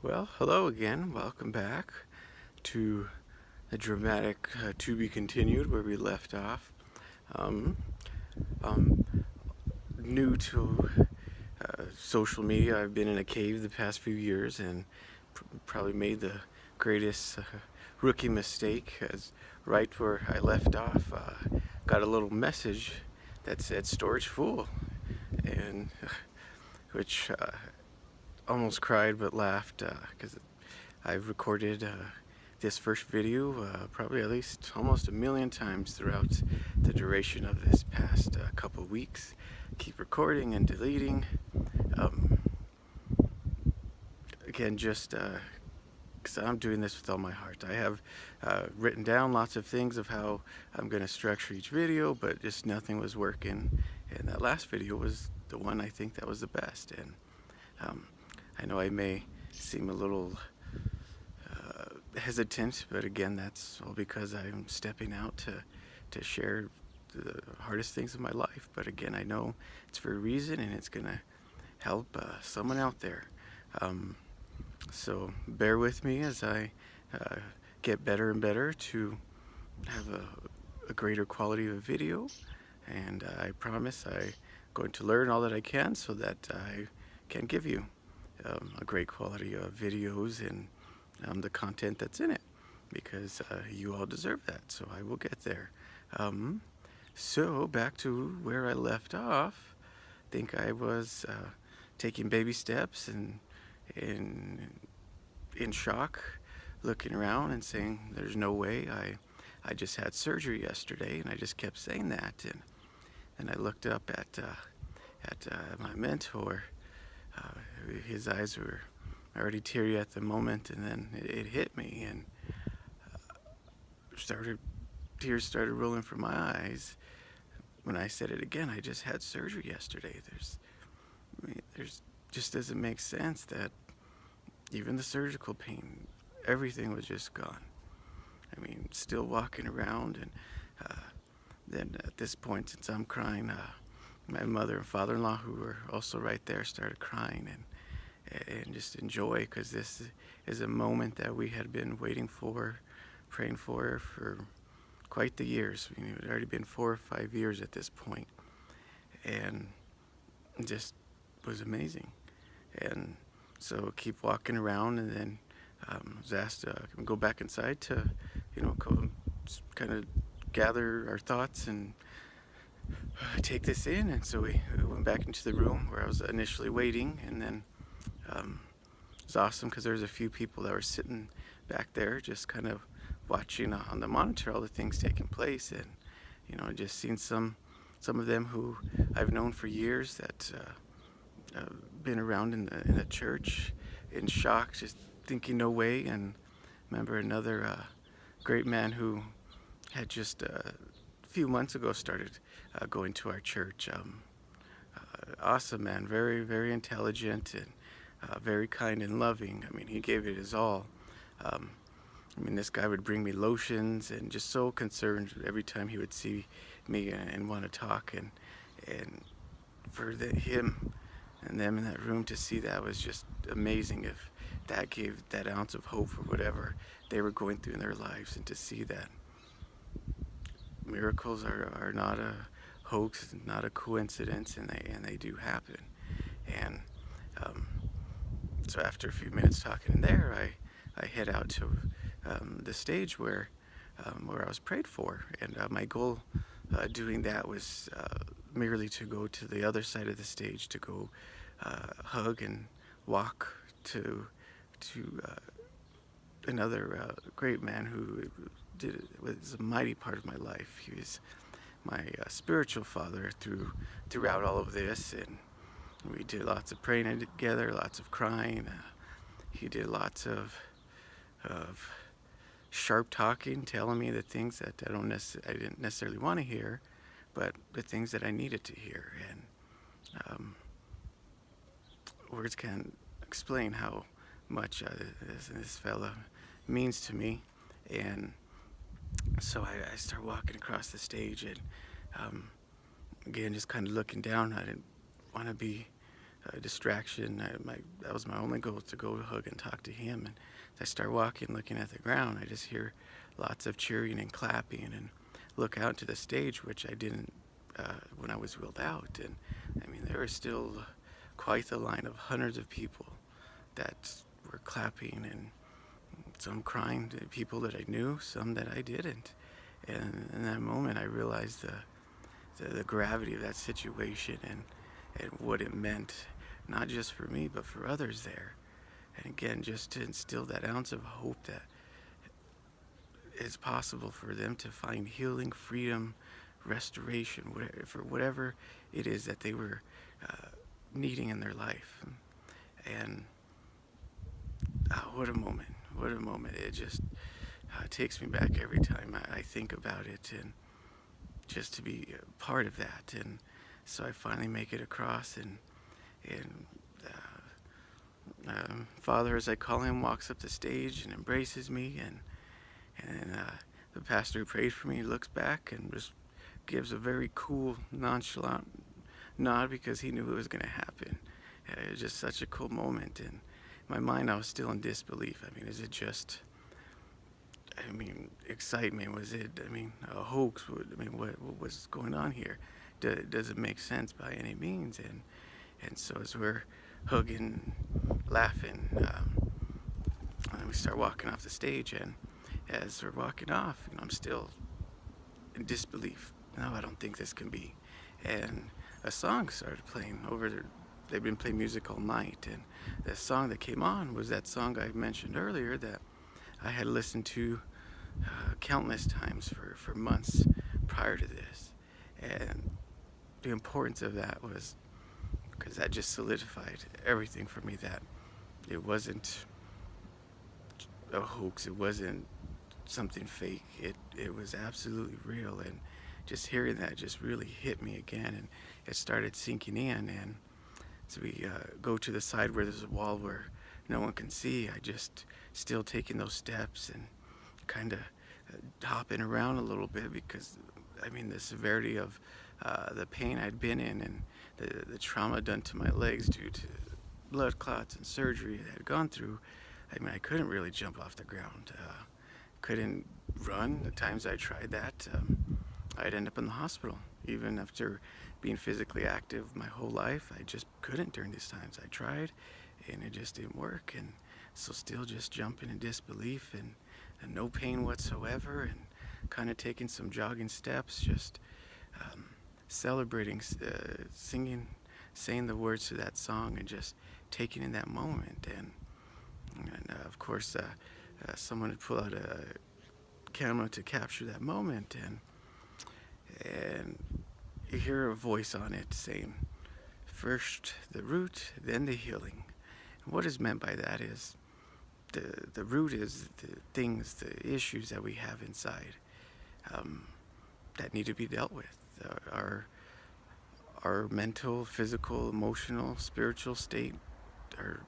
Well, hello again. Welcome back to the dramatic To Be Continued where we left off. Um, um, New to social media, I've been in a cave the past few years and probably made the greatest rookie mistake. As right where I left off, got a little message that said storage full, and which almost cried but laughed because I've recorded this first video probably at least almost a million times throughout the duration of this past couple weeks. Keep recording and deleting. Um, Again, just because I'm doing this with all my heart. I have written down lots of things of how I'm going to structure each video, but just nothing was working. And that last video was the one I think that was the best. And um, I know I may seem a little hesitant, but again, that's all because I'm stepping out to share the hardest things of my life. But again, I know it's for a reason, and it's gonna help someone out there. Um, so bear with me as I get better and better to have a greater quality of video, and I promise I'm going to learn all that I can so that I can give you a great quality of videos and the content that's in it, because you all deserve that. So I will get there. So back to where I left off. I think I was taking baby steps and in shock, looking around and saying, "There's no way." I just had surgery yesterday, and I just kept saying that. And I looked up at my mentor. His eyes were already teary at the moment, and then it hit me, and tears started rolling from my eyes when I said it again. I just had surgery yesterday. There's just doesn't make sense that even the surgical pain, everything was just gone. I mean, still walking around, and then at this point, since I'm crying, my mother and father-in-law, who were also right there, started crying and just enjoy, because this is a moment that we had been waiting for, praying for quite the years. I mean, it had already been 4 or 5 years at this point, and it just was amazing. And so keep walking around, and then was asked to go back inside to, kind of gather our thoughts and take this in. And so we went back into the room where I was initially waiting, and then it was awesome because there was a few people that were sitting back there just kind of watching on the monitor all the things taking place. And just seeing some of them who I've known for years, that been around in the church, in shock, just thinking no way. And remember another great man who had just a few months ago started going to our church. Awesome man, very, very intelligent, and very kind and loving. I mean, he gave it his all. This guy would bring me lotions, and just so concerned every time he would see me and want to talk. And for him and them in that room to see that was just amazing. If that gave that ounce of hope for whatever they were going through in their lives, and to see that miracles are not a hoax, not a coincidence, and they do happen. And so after a few minutes talking in there, I head out to the stage where I was prayed for, and my goal doing that was merely to go to the other side of the stage, to go hug and walk to another great man who was a mighty part of my life. He was my spiritual father throughout all of this, and we did lots of praying together, lots of crying. He did lots of sharp talking, telling me the things that I didn't necessarily want to hear, but the things that I needed to hear. And words can't explain how much this fella means to me. And so I start walking across the stage, and again, just kind of looking down. I didn't want to be distraction. That was my only goal, to go hug and talk to him. And as I start walking, looking at the ground, I just hear lots of cheering and clapping, and look out to the stage, which I didn't when I was wheeled out. And I mean, there was still quite the line of hundreds of people that were clapping, and some crying, people that I knew, some that I didn't. And in that moment, I realized the gravity of that situation, and what it meant, not just for me, but for others there. And again, just to instill that ounce of hope that it's possible for them to find healing, freedom, restoration, for whatever it is that they were needing in their life. And what a moment, what a moment. It just takes me back every time I think about it, and just to be a part of that. And so I finally make it across, and Father, as I call him, walks up the stage and embraces me, and the pastor who prayed for me looks back and just gives a very cool, nonchalant nod, because he knew it was going to happen. It was just such a cool moment. And in my mind, I was still in disbelief. I mean, is it just, excitement? Was it, a hoax? What was going on here? Does it make sense by any means? And so as we're hugging, laughing, and we start walking off the stage, and as we're walking off, I'm still in disbelief. No, I don't think this can be. And a song started playing over there. They've been playing music all night, and the song that came on was that song I mentioned earlier that I had listened to countless times for months prior to this. And the importance of that was because that just solidified everything for me, that it wasn't a hoax, it wasn't something fake, it was absolutely real. And just hearing that just really hit me again, and it started sinking in. And so we go to the side where there's a wall where no one can see. I just still taking those steps and kind of hopping around a little bit, because the severity of the pain I'd been in, and the trauma done to my legs due to blood clots and surgery that I'd gone through. I couldn't really jump off the ground, couldn't run. The times I tried that, I'd end up in the hospital. Even after being physically active my whole life, I just couldn't during these times. I tried, and it just didn't work. And so still just jumping in disbelief, and no pain whatsoever, and kind of taking some jogging steps, just celebrating, singing, saying the words to that song, and just taking in that moment. And of course, someone had pulled out a camera to capture that moment, and you hear a voice on it saying, "First the root, then the healing." And what is meant by that is the root is the things, the issues that we have inside that need to be dealt with. Our mental, physical, emotional, spiritual state are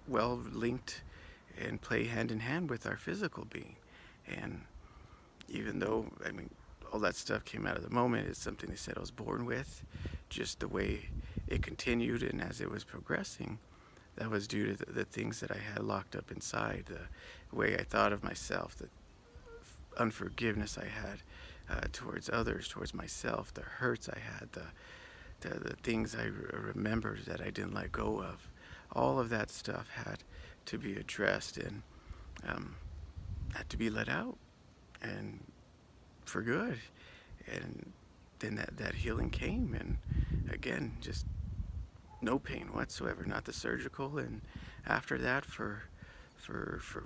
well linked and play hand in hand with our physical being. And even though, all that stuff came out of the moment, it's something they said I was born with, just the way it continued, and as it was progressing, that was due to the things that I had locked up inside, the way I thought of myself, the unforgiveness I had towards others, towards myself, the hurts I had, the things I remembered that I didn't let go of. All of that stuff had to be addressed, and had to be let out, and for good. And then that healing came, and again, just no pain whatsoever, not the surgical. And after that, for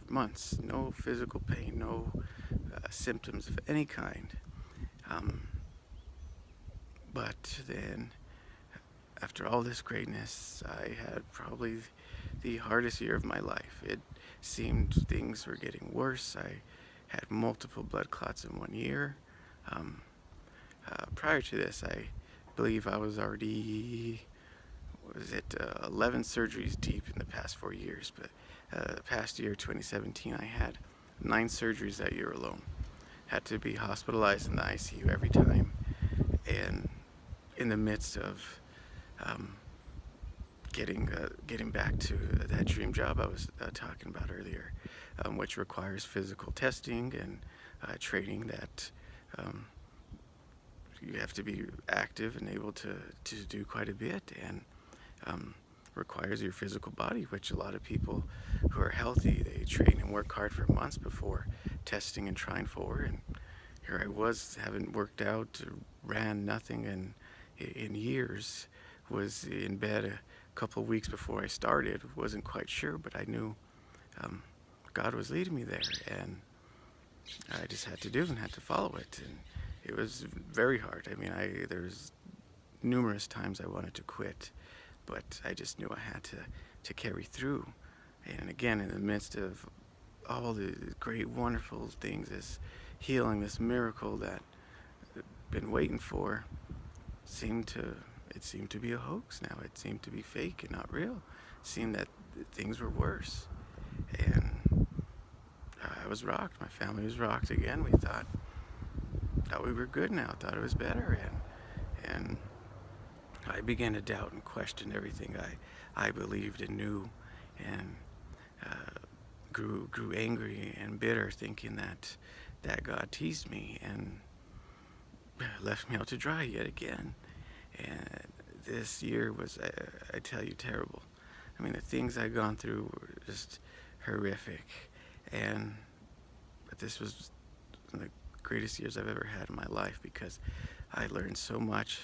months, no physical pain, no symptoms of any kind. But then, after all this greatness, I had probably the hardest year of my life. It seemed things were getting worse. I had multiple blood clots in 1 year. Prior to this, I believe I was already, 11 surgeries deep in the past 4 years. But the past year, 2017, I had 9 surgeries that year alone. Had to be hospitalized in the ICU every time. And in the midst of getting back to that dream job I was talking about earlier, which requires physical testing and training that um, you have to be active and able to do quite a bit, and um, requires your physical body, which a lot of people who are healthy, they train and work hard for months before testing and trying for. And here I was, haven't worked out, ran nothing in years, was in bed a couple of weeks before I started, wasn't quite sure, but I knew um, God was leading me there, and I just had to do and had to follow it. And it was very hard. I mean, there's numerous times I wanted to quit, but I just knew I had to carry through. And again, in the midst of all the great, wonderful things, this healing, this miracle that I've been waiting for, seemed to it seemed to be a hoax now. It seemed to be fake and not real. It seemed that things were worse, and I was rocked. My family was rocked again. We thought we were good now. Thought it was better, and I began to doubt and question everything I believed and knew, and grew angry and bitter, thinking that God teased me and left me out to dry yet again. And this year was, I tell you, terrible. I mean, the things I'd gone through were just horrific, but this was one of the greatest years I've ever had in my life, because I learned so much